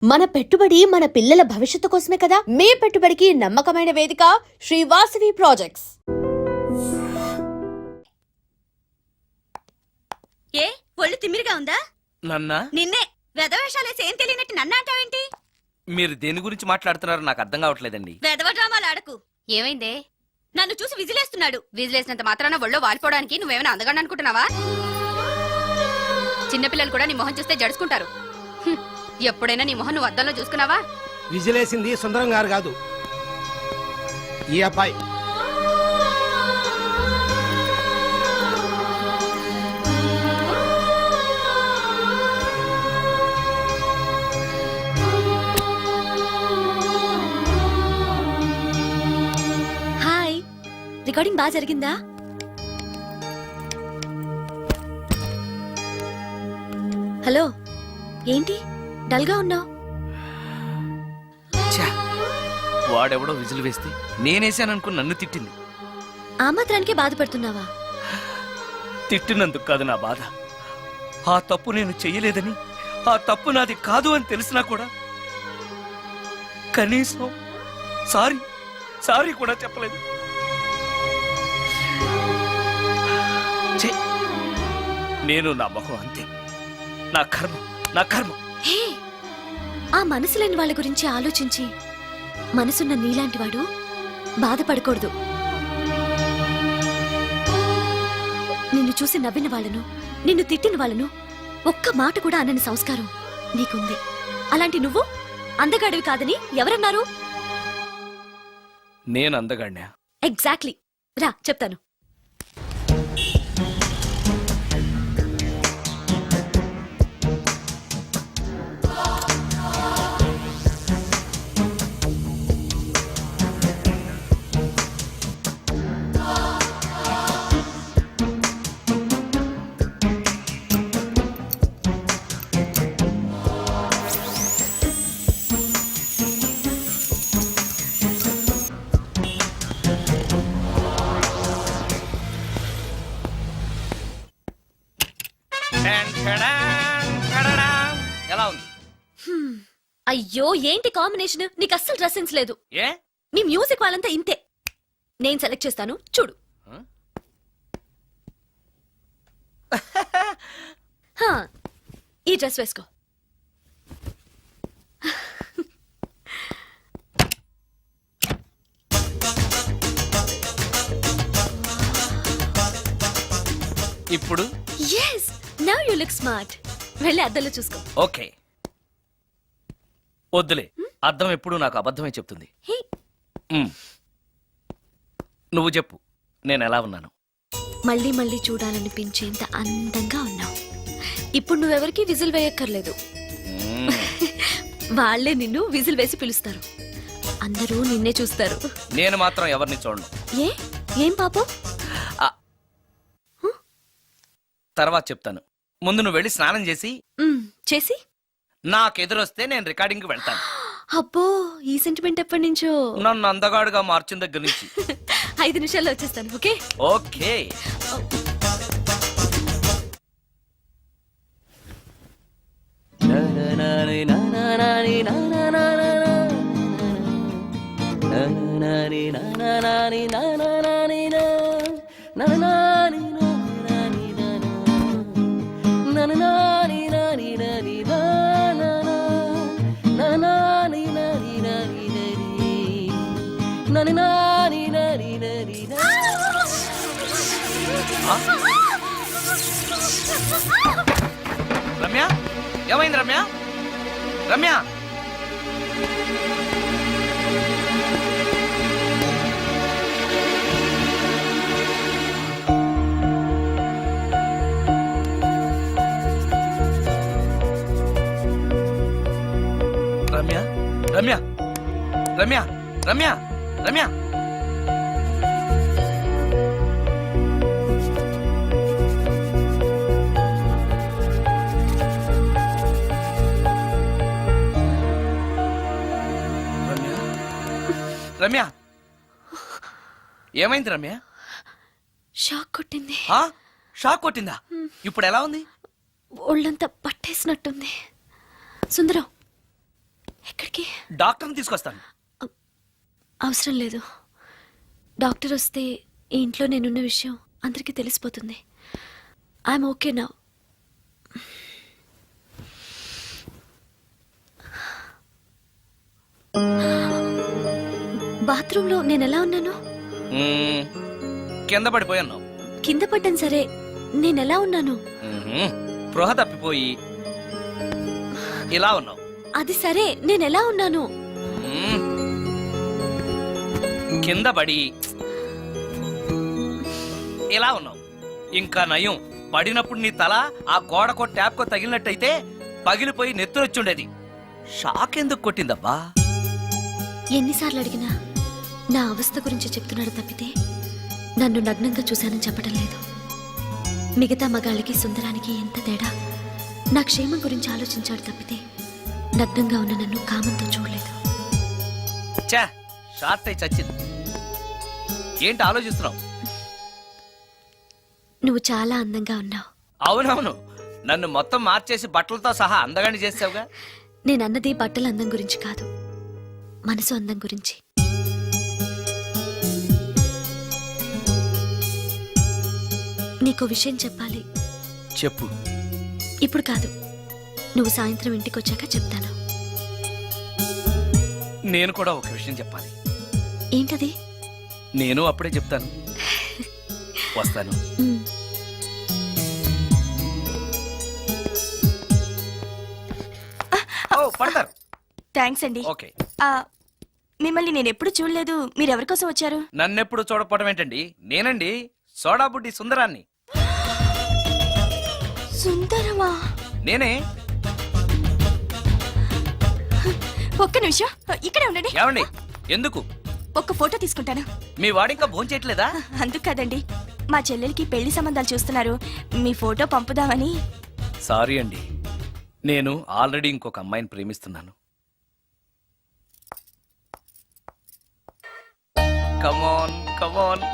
మన పెట్టుబడి మన పిల్లల భవిష్యత్తు కోసమే కదా. మీ పెట్టుబడికి నమ్మకమైన వేదిక శ్రీ వాసవి ప్రాజెక్ట్స్. ఏ ఒళ్ళు తిమ్మిరిగా ఉందా? నన్న నిన్నే వెధవేషాలేసి ఏం తెలియనట్టు నన్ను అంటావేంటి? మీరు దేని గురించి మాట్లాడుతున్నారో నాకు అర్థం కావట్లేదండి. వెధవ డ్రామాలు ఆడకు. ఏమైందే? నన్ను చూసి విజిలేస్తున్నాడు. విజిలేసినంత మాత్రాన ఒళ్ళో వాలిపోవడానికి నువ్వేమైనా అందగాడు అనుకుంటున్నావా? చిన్నపిల్లలు కూడా నీ మొహం చూస్తే జడుచుకుంటారు. ఎప్పుడైనా నీ మొహం నువ్వు అద్దంలో చూసుకున్నావా? విజిలేసింది సుందరం గారు కాదు, ఈ అబ్బాయి. హాయ్, రికార్డింగ్ బాగా జరిగిందా? హలో, ఏంటి డల్గా ఉన్నావు? వాడెవడో విజిల్ వేస్తే నేనేసాననుకుని నన్ను తిట్టింది. ఆ మాత్రానికే బాధపడుతున్నావా? తిట్టినందుకు కాదు నా బాధ. ఆ తప్పు నేను చెయ్యలేదని, ఆ తప్పు నాది కాదు అని తెలిసినా కూడా కనీసం సారీ కూడా చెప్పలేదు. నేను నా మొహం అంతే. నా కర్మ. హే, ఆ మనసు లేని వాళ్ళ గురించి ఆలోచించి మనసున్న నీలాంటి వాడు బాధపడకూడదు. నిన్ను చూసి నవ్విన వాళ్ళను, నిన్ను తిట్టిన వాళ్ళను ఒక్క మాట కూడా అనని సంస్కారం నీకుంది. అలాంటి నువ్వు అందగాడివి కాదని ఎవరన్నారు? నేను అందగాడినా? ఎగ్జాక్ట్లీ. రా చెప్తాను. ఎలా ఉంది? అయ్యో, ఏంటి కాంబినేషన్? నీకు అస్సలు డ్రెస్ సెన్స్ లేదు. ఏ మీ మ్యూజిక్ వాళ్ళంతా ఇంతే. నేను సెలెక్ట్ చేస్తాను, చూడు. హా, ఈ డ్రెస్ వేసుకో. ఇప్పుడు yes, now you look smart. వెళ్ళి అద్దంలో చూసుకో. ఓకే. వద్దులే, అర్థం ఎప్పుడు నాకు అబద్ధమే చెప్తుంది. హే, నువ్వు చెప్పు, నేను ఎలా ఉన్నాను? మళ్ళీ మళ్ళీ చూడాలనిపించేంత అందంగా ఉన్నావు. ఇప్పుడు నువ్వెవరికి విజిల్ వేయక్కర్లేదు. వాళ్లే నిన్ను విజిల్ వేసి పిలుస్తారు. అందరూ నిన్నే చూస్తారు. నేను మాత్రం ఎవరిని చూడను. ఏం పాపం? తర్వాత చెప్తాను. ముందు నువ్వు వెళ్ళి స్నానం చేసి చేసి నాకెదురొస్తే నేను రికార్డింగ్ కి వెళ్తాను. అబ్బో, ఈ సెంటిమెంట్ ఎప్పటి నుంచో? నన్ను అందగాడుగా మార్చిన దగ్గర నుంచి. 5 నిమిషాల్లో వచ్చేస్తాను. Okay okay. రమ్య, ఏమైంది రమ్య? రమ్య, రమ్య, రమ్య, రమ్య, రమ్య, రమ్య. రమ్య, ఏమైంది రమ్య? షాక్ కొట్టింది. షాక్ కొట్టిందా? ఇప్పుడు ఎలా ఉంది? ఒళ్ళంతా పట్టేసినట్టుంది. సుందరం, డాక్టర్ని తీసుకొస్తాను. అవసరం లేదు. డాక్టర్ వస్తే ఈ ఇంట్లో నేనున్న విషయం అందరికీ తెలిసిపోతుంది. ఐఎమ్ ఓకే నా. బాత్రూంలో నేను ఎలా ఉన్నాను? మ్మ్. కింద పడిపోయాను. కింద పడ్డాను సరే, నేను ఎలా ఉన్నాను? స్పృహ తప్పిపోయి ఇలా ఉన్నావు. అది సరే, నేను ఎలా ఉన్నాను? మ్మ్. కింద పడి ఇలా ఉన్నావు. ఇంకా నయం, పడినప్పుడు నీ తల ఆ గోడకో ట్యాప్కో తగిలినట్టయితే పగిలిపోయి నెత్తురొచ్చుండేది. షాక్ ఎందుకు కొట్టిందబ్బా? ఎన్నిసార్లు అడిగినా నా అవస్థ గురించి చెప్తున్నాడు తప్పితే నన్ను నగ్నంగా చూశానని చెప్పడం లేదు. మిగతా మగాళ్ళకి సుందరానికి ఎంత తేడా. నా క్షేమం గురించి ఆలోచించాడు తప్పితే నగ్నంగా ఉన్న నన్ను కామంతో చూడలేదు. చా, షార్ట్ అయి చచ్చింది. ఏంటి ఆలోచిస్తున్నావు? నువ్వు చాలా అందంగా ఉన్నావు. అవునవును, నన్ను మొత్తం మార్చేసి బట్టలతో సహా అందగాని చేసావుగా. నేనన్నది బట్టల అందం గురించి కాదు, మనసు అందం గురించి. నీకో విషయం చెప్పాలి. చెప్పు. ఇప్పుడు కాదు, నువ్వు సాయంత్రం ఇంటికి వచ్చాక చెప్తాను. నేను కూడా ఒక విషయం చెప్పాలి. ఏంటది? నేను అప్పుడే చెప్తాను. వస్తాను. ఉమ్. ఓ, పడతారు. థ్యాంక్స్ అండి. ఓకే. మిమ్మల్ని నేను ఎప్పుడు చూడలేదు. మీరు ఎవరి కోసం వచ్చారు? నన్నెప్పుడు చూడకపోవడం ఏంటండి? నేనండి, సోడా బుడ్డి సుందరాన్ని. సుందరమా? నేనే. ఒక్క నిమిషం ఇక్కడే ఉండండి. ఏమండి? ఎందుకు? ఒక్క ఫోటో తీసుకుంటాను. మీ వాడింకా భోంచేయట్లేదా? అందుకు కదండి, మా చెల్లెలకి పెళ్లి సంబంధాలు చూస్తున్నారు. మీ ఫోటో పంపుదామని. సారీ అండి, నేను ఆల్రెడీ ఇంకొక అమ్మాయిని ప్రేమిస్తున్నాను. కమాన్ కమాన్.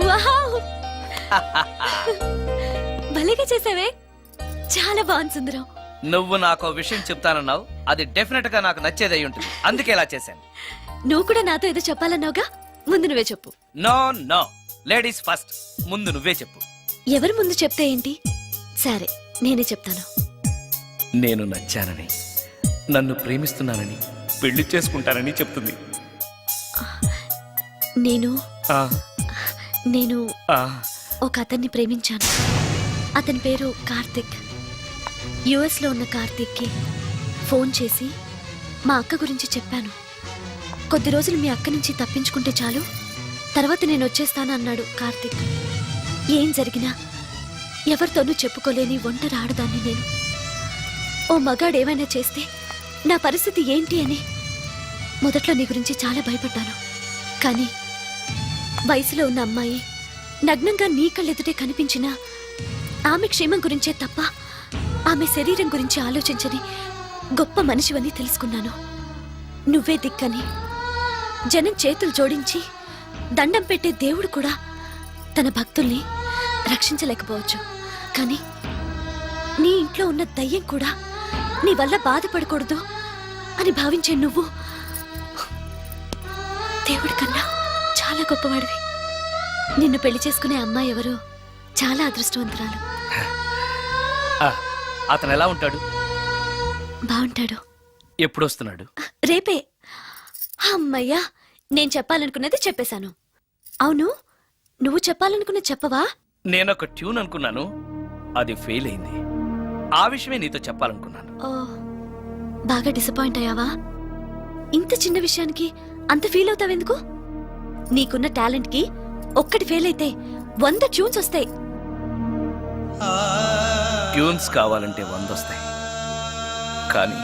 వావ్! భలేగా చేసావే. చాలా బాగుంది సుందరం. నువ్వు నాకు విషయం చెప్తానన్నావు, అది డెఫినెట్ గా నాకు నచ్చేదై ఉంటుంది. అందుకే ఇలా చేశాను. నువ్వు కూడా నాతో ఏదో చెప్పాలన్నావుగా, ముందు నువ్వే చెప్పు. No no, ladies first. ముందు నువ్వే చెప్పు. ఎవరు ముందు చెప్తే ఏంటి? సరే, నేనే చెప్తాను. నేను నచ్చానని, నన్ను ప్రేమిస్తున్నానని, పెళ్లి చేసుకుంటానని చెప్తుంది. నేను ఆ, నేను ఆ, ఒక అతన్ని ప్రేమించాను. అతని పేరు కార్తిక్. యుఎస్ లో ఉన్న కార్తిక్కి ఫోన్ చేసి మా అక్క గురించి చెప్పాను. కొద్ది రోజులు మీ అక్క నుంచి తప్పించుకుంటే చాలు, తర్వాత నేను వచ్చేస్తాను అన్నాడు కార్తిక్. ఏం జరిగినా ఎవరితోనూ చెప్పుకోలేని ఒంటరి ఆడదాన్ని నేను. ఓ మగాడు ఏమైనా చేస్తే నా పరిస్థితి ఏంటి అని మొదట్లో నీ గురించి చాలా భయపడ్డాను. కానీ వయసులో ఉన్న అమ్మాయి నగ్నంగా నీ కళ్ళెదుటే కనిపించినా ఆమె క్షేమం గురించే తప్ప ఆమె శరీరం గురించి ఆలోచించని గొప్ప మనిషివని తెలుసుకున్నాను. నువ్వే దిక్కని. జనం చేతులు జోడించి దండం పెట్టే దేవుడు కూడా తన భక్తుల్ని రక్షించలేకపోవచ్చు. కానీ నీ ఇంట్లో ఉన్న దయ్యం కూడా నీ వల్ల బాధపడకూడదు అని భావించే నువ్వు దేవుడి కన్నా చాలా గొప్పవాడివి. నిన్ను పెళ్లి చేసుకునే అమ్మాయి ఎవరు చాలా అదృష్టవంతురాలు. ఆ, అతను ఎలా ఉంటాడు? బాగుంటాడు. ఎప్పుడు వస్తున్నాడు? రేపే. అమ్మయ్యా, నేను చెప్పాలనుకున్నది చెప్పేశాను. అవును, నువ్వు చెప్పాలనుకున్నది చెప్పవా? నేనొక ట్యూన్ అనుకున్నాను, అది ఫెయిల్ అయింది. ఆ విషయమే నీతో చెప్పాలనుకున్నాను. ఓ, బాగా డిసప్పాయింట్ అయ్యావా? ఇంత చిన్న విషయానికి అంత ఫీల్ అవుతావెందుకు? నీకున్న టాలెంట్ కి ఒక్కటి ఫెయిల్ అయితే 100 ట్యూన్స్ వస్తాయి. ట్యూన్స్ కావాలంటే 100 వస్తాయి, కానీ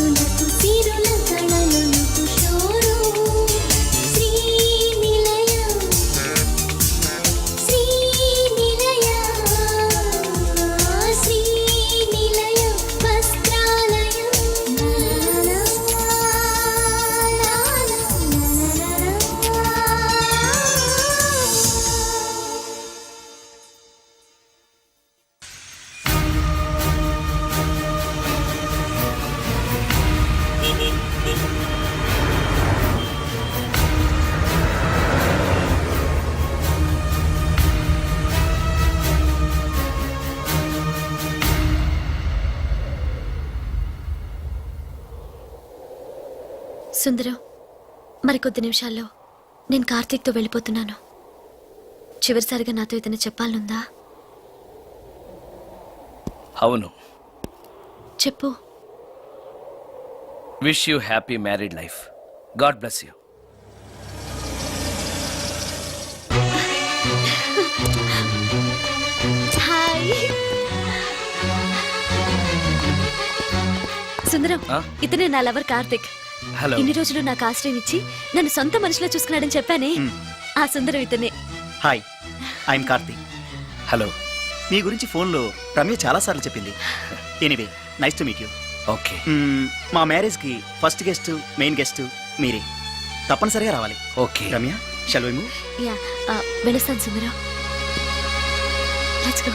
సొగసులకు సిరుల కళలకు షోరు శ్రీనిలయ శ్రీనిలయ శ్రీనిలయ వస్త్రాలయం సుందరం, మరికొద్ది నిమిషాల్లో నేను కార్తీక్తో వెళ్ళిపోతున్నాను. చివరిసారిగా నాతో ఏదైనా చెప్పాలనుందా? అవును. చెప్పు. Wish you happy married life. God bless you. Hi Sundaram, ఆ? ఇతనే నా లవర్ కార్తిక్. హలో. ఇన్ని రోజులు నాకు ఆశ్రయం ఇచ్చి నన్ను సొంత మనిషిలో చూసుకున్నాడని చెప్పానే, ఆ సుందరం ఇతనే. Hi, I'm Karthik. హలో. మీ గురించి ఫోన్లో రమ్య చాలాసార్లు చెప్పింది. Anyway, nice to meet you. Okay. మా మ్యారేజ్కి ఫస్ట్ గెస్ట్, మెయిన్ గెస్ట్ మీరే. తప్పనిసరిగా రావాలి. Okay. Ramya, shall we move? Yeah, వెళ్ళొస్తాను సుందరం. Let's go.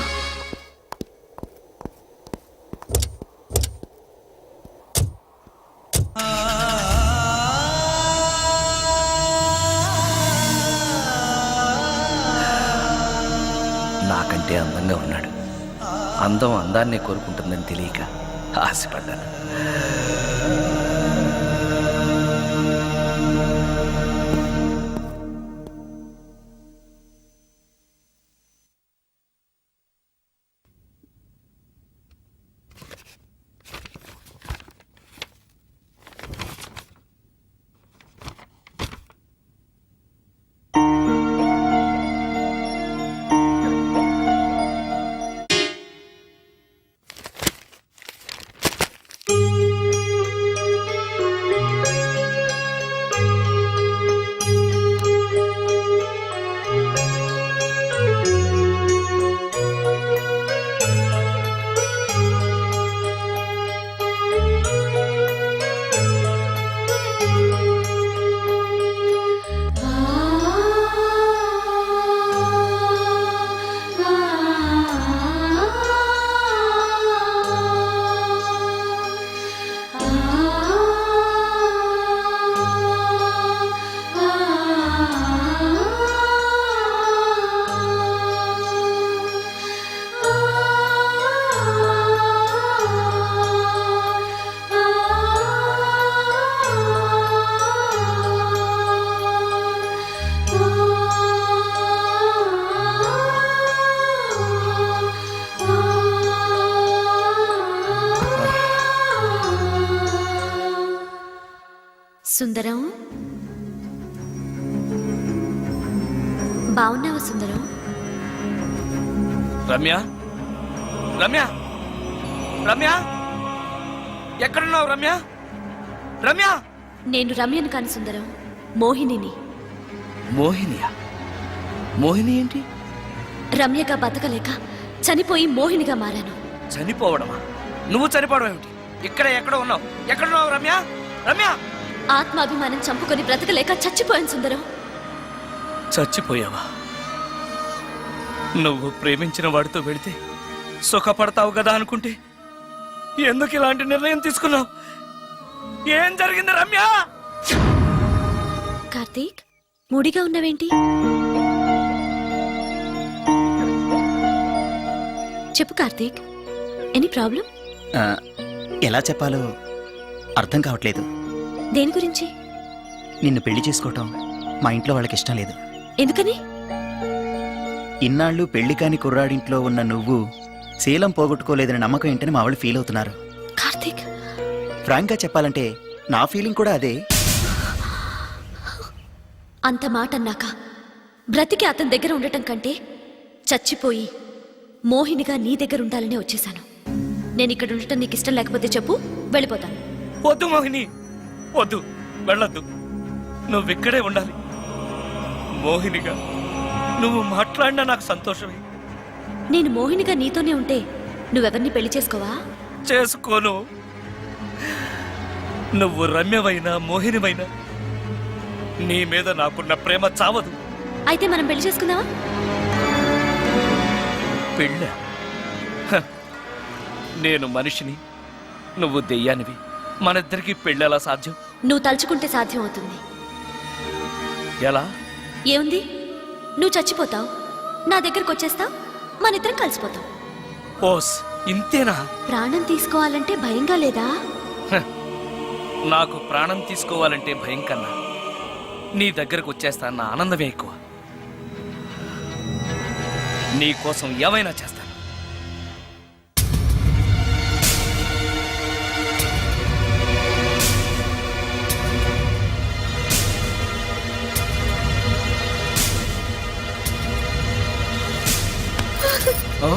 నాకంటే అందంగా ఉన్నాడు. అందం అందాన్నే కోరుకుంటుందని తెలియక ఆశపడ్డాను. సుందరం, బాగున్నావా సుందరం? రమ్య, రమ్య, రమ్య, ఎక్కడున్నావు రమ్య? రమ్య. నేను రమ్యను కాని సుందరం, మోహినిని. మోహినియా? మోహిని ఏంటి? రమ్యగా బతకలేక చనిపోయి మోహినిగా మారాను. చనిపోవడమా? నువ్వు చనిపోవడం ఏమిటి? ఎక్కడో ఉన్నావు. ఎక్కడున్నావు రమ్య? రమ్య. ఆత్మాభిమానం చంపుకొని బ్రతకలేక చచ్చిపోయాను సుందరం. చచ్చిపోయావా? నువ్వు ప్రేమించిన వాడితో వెళితే సుఖపడతావు కదా అనుకుంటే ఎందుకు ఇలాంటి నిర్ణయం తీసుకున్నావు? ఏం జరిగింది రమ్య? కార్తీక్, మూడిగా ఉన్నావేంటి? చెప్పు కార్తీక్, ఎనీ ప్రాబ్లం? ఎలా చెప్పాలో అర్థం కావట్లేదు. దేని గురించి? నిన్ను పెళ్లి చేసుకోవటం మా ఇంట్లో వాళ్ళకి ఇష్టం లేదు. ఎందుకని? ఇన్నాళ్ళు పెళ్లి కాని కుర్రాడింట్లో ఉన్న నువ్వు శీలం పోగొట్టుకోలేదని నమ్మకం ఏంటని మా వాళ్ళు ఫీల్ అవుతున్నారు. కార్తీక్, ఫ్రాంక్ గా చెప్పాలంటే నా ఫీలింగ్ కూడా అదే. అంత మాట అన్నాక బ్రతికి అతని దగ్గర ఉండటం కంటే చచ్చిపోయి మోహినిగా నీ దగ్గర ఉండాలనే వచ్చేసాను. నేను ఇక్కడ ఉండటం నీకు ఇష్టం లేకపోతే చెప్పు, వెళ్ళిపోతాను. వద్దు మోహిని, వద్దు, వెళ్ళొద్దు. నువ్విక్కడే ఉండాలి. మోహినిగా నువ్వు మాట్లాడినా నాకు సంతోషమే. నేను మోహినిగా నీతోనే ఉంటే నువ్వెవరిని పెళ్లి చేసుకోవా? చేసుకోను. నువ్వు రమ్యమైనా మోహినివైనా నీ మీద నాకున్న ప్రేమ చావదు. అయితే మనం పెళ్లి చేసుకుందావా? పెళ్ళ? హ, నేను మనిషిని, నువ్వు దెయ్యానివి. మనిద్దరికి పెళ్ళెలా సాధ్యం? నువ్వు తలుచుకుంటే సాధ్యం అవుతుంది. ఎలా? ఏముంది, నువ్వు చచ్చిపోతావు, నా దగ్గరకు వచ్చేస్తావు, మనిద్దరం కలిసిపోతాం. ఓస్, ఇంతేనా? ప్రాణం తీసుకోవాలంటే భయంగా లేదా? హ, నాకు ప్రాణం తీసుకోవాలంటే భయం కన్నా నీ దగ్గరకు వచ్చేస్తాన్న ఆనందమే ఎక్కువ. నీ కోసం ఏమైనా చేస్తాను. ఆ?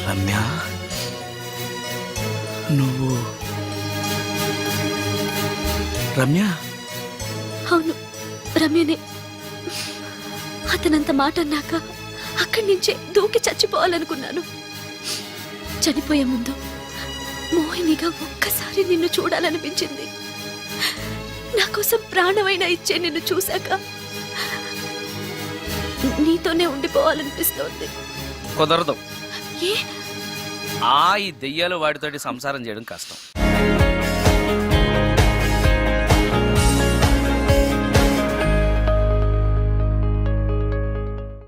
రమ్య, నువ్వు రమ్య? అవును, రమ్యనే. అతనంత మాట అన్నాక అక్కడి నుంచే దూకి చచ్చిపోవాలనుకున్నాను. చనిపోయే ముందు మోహినిగా ఒక్కసారి నిన్ను చూడాలనిపించింది. నా కోసం ప్రాణమైనా ఇచ్చే నిన్ను చూశాక నీతోనే ఉండిపోవాలనిపిస్తోంది. కుదరదు. ఏ? ఈ దెయ్యాలు వాడితోటి సంసారం చేయడం కష్టం.